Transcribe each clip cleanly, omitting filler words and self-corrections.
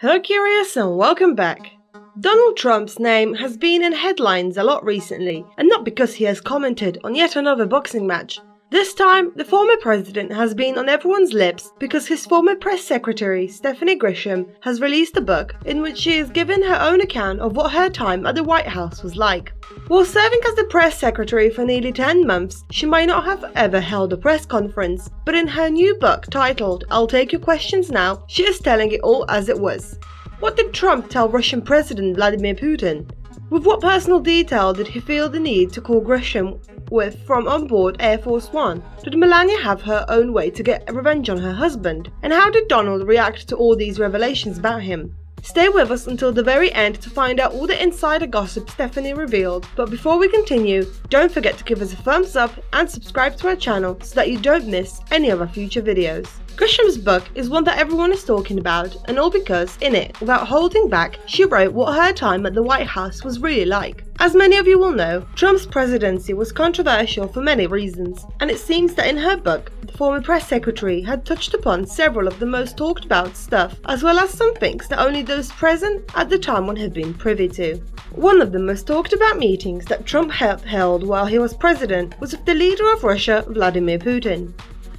Hello Curious and welcome back. Donald Trump's name has been in headlines a lot recently, and not because he has commented on yet another boxing match. This time, the former president has been on everyone's lips because his former press secretary, Stephanie Grisham, has released a book in which she has given her own account of what her time at the White House was like. While serving as the press secretary for nearly 10 months, she might not have ever held a press conference, but in her new book titled I'll Take Your Questions Now, she is telling it all as it was. What did Trump tell Russian President Vladimir Putin? With what personal detail did he feel the need to call Grisham with from on board Air Force One? Did Melania have her own way to get revenge on her husband? And how did Donald react to all these revelations about him? Stay with us until the very end to find out all the insider gossip Stephanie revealed, but before we continue, don't forget to give us a thumbs up and subscribe to our channel so that you don't miss any of our future videos. Grisham's book is one that everyone is talking about, and all because, in it, without holding back, she wrote what her time at the White House was really like. As many of you will know, Trump's presidency was controversial for many reasons, and it seems that in her book, the former press secretary had touched upon several of the most talked about stuff, as well as some things that only those present at the time would have been privy to. One of the most talked about meetings that Trump held while he was president was with the leader of Russia, Vladimir Putin.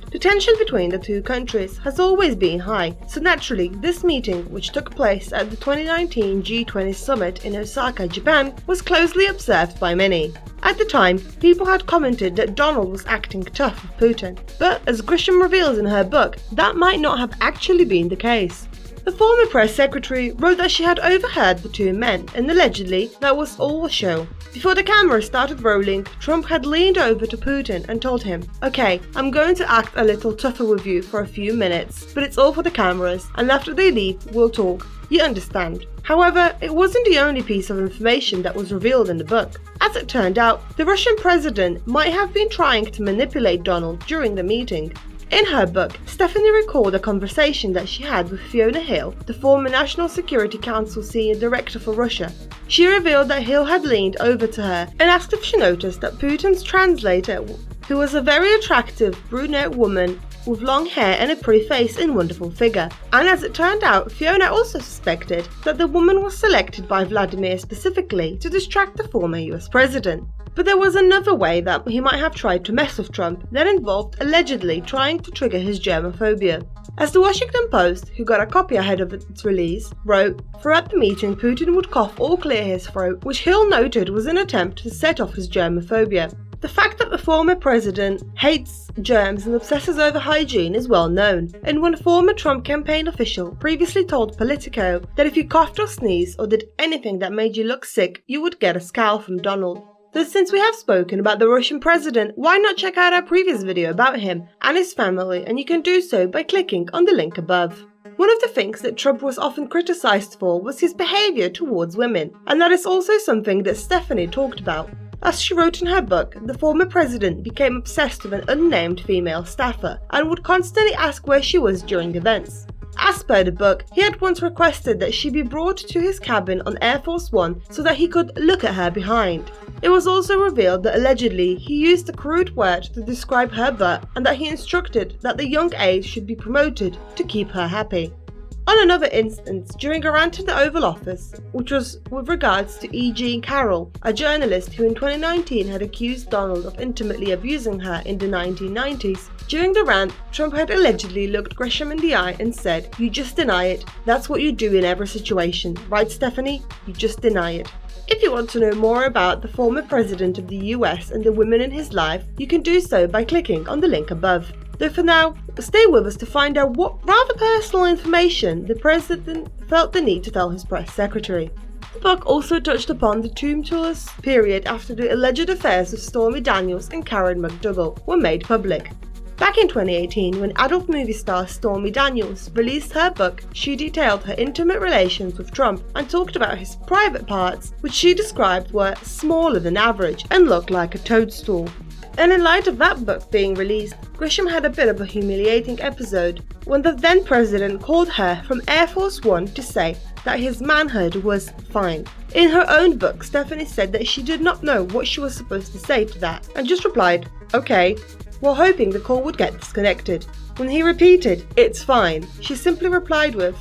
The tension between the two countries has always been high, so naturally this meeting, which took place at the 2019 G20 summit in Osaka, Japan, was closely observed by many. At the time, people had commented that Donald was acting tough with Putin, but as Grisham reveals in her book, that might not have actually been the case. The former press secretary wrote that she had overheard the two men, and allegedly that was all a show. Before the camera started rolling, Trump had leaned over to Putin and told him, "Okay, I'm going to act a little tougher with you for a few minutes, but it's all for the cameras, and after they leave, we'll talk. You understand?" However, it wasn't the only piece of information that was revealed in the book. As it turned out, the Russian president might have been trying to manipulate Donald during the meeting. In her book, Stephanie recalled a conversation that she had with Fiona Hill, the former National Security Council senior director for Russia. She revealed that Hill had leaned over to her and asked if she noticed that Putin's translator, who was a very attractive brunette woman with long hair and a pretty face and wonderful figure. And as it turned out, Fiona also suspected that the woman was selected by Vladimir specifically to distract the former US president. But there was another way that he might have tried to mess with Trump that involved allegedly trying to trigger his Germaphobia. As the Washington Post, who got a copy ahead of its release, wrote, throughout the meeting Putin would cough or clear his throat, which Hill noted was an attempt to set off his Germaphobia. The fact that the former president hates germs and obsesses over hygiene is well known, and one former Trump campaign official previously told Politico that if you coughed or sneezed or did anything that made you look sick, you would get a scowl from Donald. So since we have spoken about the Russian president, why not check out our previous video about him and his family, and you can do so by clicking on the link above. One of the things that Trump was often criticized for was his behavior towards women, and that is also something that Stephanie talked about. As she wrote in her book, the former president became obsessed with an unnamed female staffer and would constantly ask where she was during events. As per the book, he had once requested that she be brought to his cabin on Air Force One so that he could look at her behind. It was also revealed that allegedly he used a crude word to describe her butt and that he instructed that the young aide should be promoted to keep her happy. On another instance, during a rant in the Oval Office, which was with regards to E. Jean Carroll, a journalist who in 2019 had accused Donald of intimately abusing her in the 1990s, during the rant, Trump had allegedly looked Grisham in the eye and said, "You just deny it. That's what you do in every situation. Right, Stephanie? You just deny it." If you want to know more about the former president of the US and the women in his life, you can do so by clicking on the link above. Though for now, stay with us to find out what rather personal information the president felt the need to tell his press secretary. The book also touched upon the tumultuous period after the alleged affairs of Stormy Daniels and Karen McDougal were made public. Back in 2018, when adult movie star Stormy Daniels released her book, she detailed her intimate relations with Trump and talked about his private parts, which she described were smaller than average and looked like a toadstool. And in light of that book being released, Grisham had a bit of a humiliating episode when the then president called her from Air Force One to say that his manhood was fine. In her own book, Stephanie said that she did not know what she was supposed to say to that and just replied, "Okay," while hoping the call would get disconnected. When he repeated, "It's fine," she simply replied with,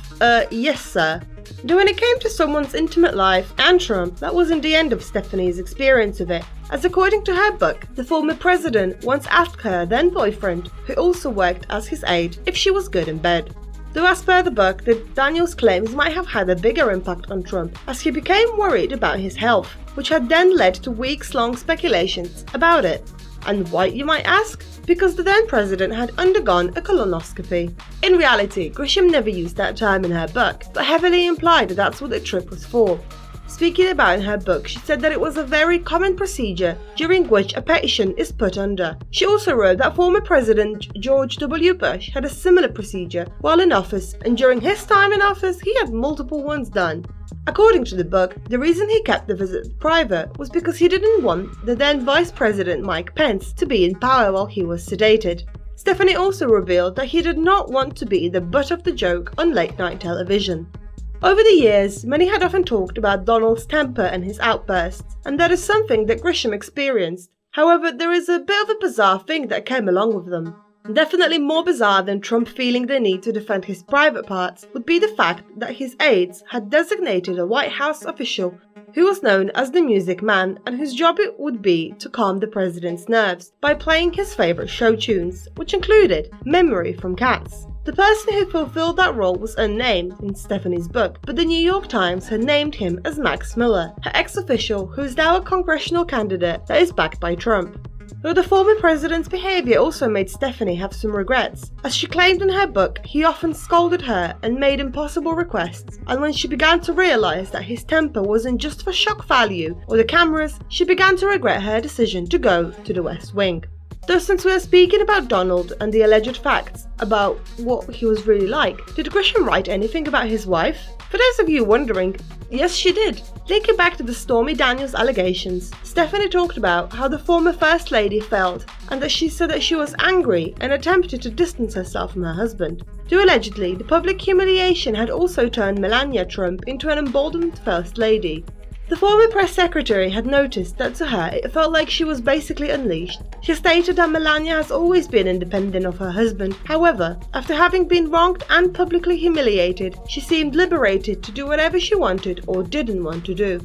Yes sir." Though when it came to someone's intimate life and Trump, that wasn't the end of Stephanie's experience of it, as according to her book, the former president once asked her then boyfriend, who also worked as his aide, if she was good in bed. Though as per the book, Daniel's claims might have had a bigger impact on Trump, as he became worried about his health, which had then led to weeks-long speculations about it. And why, you might ask? Because the then president had undergone a colonoscopy. In reality, Grisham never used that term in her book, but heavily implied that that's what the trip was for. Speaking about in her book, she said that it was a very common procedure during which a patient is put under. She also wrote that former President George W. Bush had a similar procedure while in office, and during his time in office he had multiple ones done. According to the book, the reason he kept the visit private was because he didn't want the then Vice President Mike Pence to be in power while he was sedated. Stephanie also revealed that he did not want to be the butt of the joke on late-night television. Over the years, many had often talked about Donald's temper and his outbursts, and that is something that Grisham experienced. However, there is a bit of a bizarre thing that came along with them. Definitely more bizarre than Trump feeling the need to defend his private parts would be the fact that his aides had designated a White House official who was known as the Music Man and whose job it would be to calm the president's nerves by playing his favourite show tunes, which included Memory from Cats. The person who fulfilled that role was unnamed in Stephanie's book, but the New York Times had named him as Max Miller, her ex-official who is now a congressional candidate that is backed by Trump. Though the former president's behaviour also made Stephanie have some regrets. As she claimed in her book, he often scolded her and made impossible requests, and when she began to realise that his temper wasn't just for shock value or the cameras, she began to regret her decision to go to the West Wing. Though since we are speaking about Donald and the alleged facts about what he was really like, did Grisham write anything about his wife? For those of you wondering, yes she did. Linking back to the Stormy Daniels allegations, Stephanie talked about how the former First Lady felt and that she said that she was angry and attempted to distance herself from her husband. Though allegedly, the public humiliation had also turned Melania Trump into an emboldened First Lady. The former press secretary had noticed that to her it felt like she was basically unleashed. She stated that Melania has always been independent of her husband. However, after having been wronged and publicly humiliated, she seemed liberated to do whatever she wanted or didn't want to do.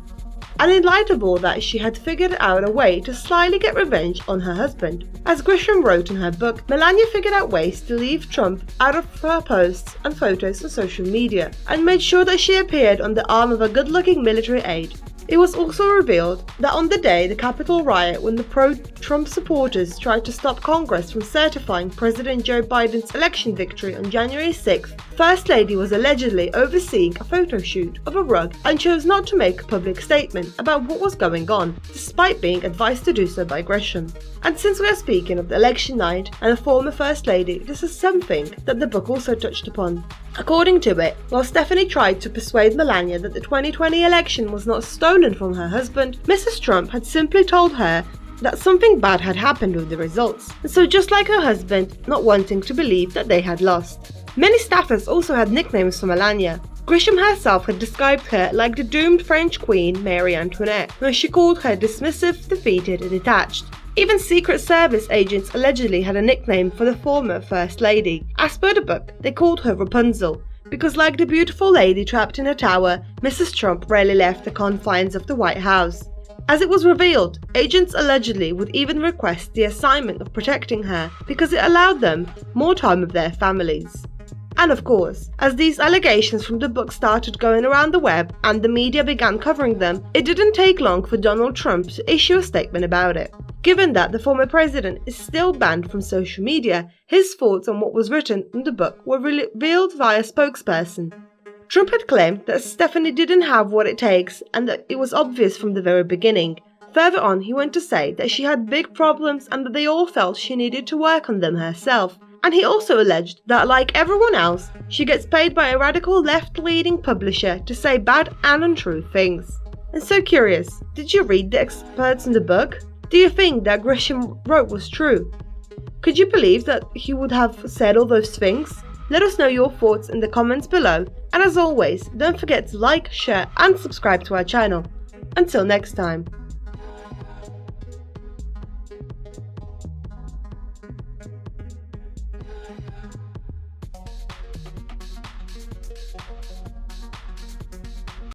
And in light of all that, she had figured out a way to slyly get revenge on her husband. As Grisham wrote in her book, Melania figured out ways to leave Trump out of her posts and photos on social media, and made sure that she appeared on the arm of a good-looking military aide. It was also revealed that on the day the Capitol riot, when the pro-Trump supporters tried to stop Congress from certifying President Joe Biden's election victory on January 6th, First Lady was allegedly overseeing a photo shoot of a rug and chose not to make a public statement about what was going on, despite being advised to do so by Grisham. And since we are speaking of the election night and the former First Lady, this is something that the book also touched upon. According to it, while Stephanie tried to persuade Melania that the 2020 election was not stolen from her husband, Mrs. Trump had simply told her that something bad had happened with the results, and so just like her husband, not wanting to believe that they had lost. Many staffers also had nicknames for Melania. Grisham herself had described her like the doomed French Queen Marie Antoinette, when she called her dismissive, defeated and detached. Even Secret Service agents allegedly had a nickname for the former First Lady. As per the book, they called her Rapunzel, because like the beautiful lady trapped in her tower, Mrs. Trump rarely left the confines of the White House. As it was revealed, agents allegedly would even request the assignment of protecting her because it allowed them more time with their families. And of course, as these allegations from the book started going around the web and the media began covering them, it didn't take long for Donald Trump to issue a statement about it. Given that the former president is still banned from social media, his thoughts on what was written in the book were revealed via a spokesperson. Trump had claimed that Stephanie didn't have what it takes and that it was obvious from the very beginning. Further on, he went to say that she had big problems and that they all felt she needed to work on them herself. And he also alleged that, like everyone else, she gets paid by a radical left-leaning publisher to say bad and untrue things. And so curious, did you read the experts in the book? Do you think that Grisham wrote was true? Could you believe that he would have said all those things? Let us know your thoughts in the comments below, and as always, don't forget to like, share and subscribe to our channel. Until next time.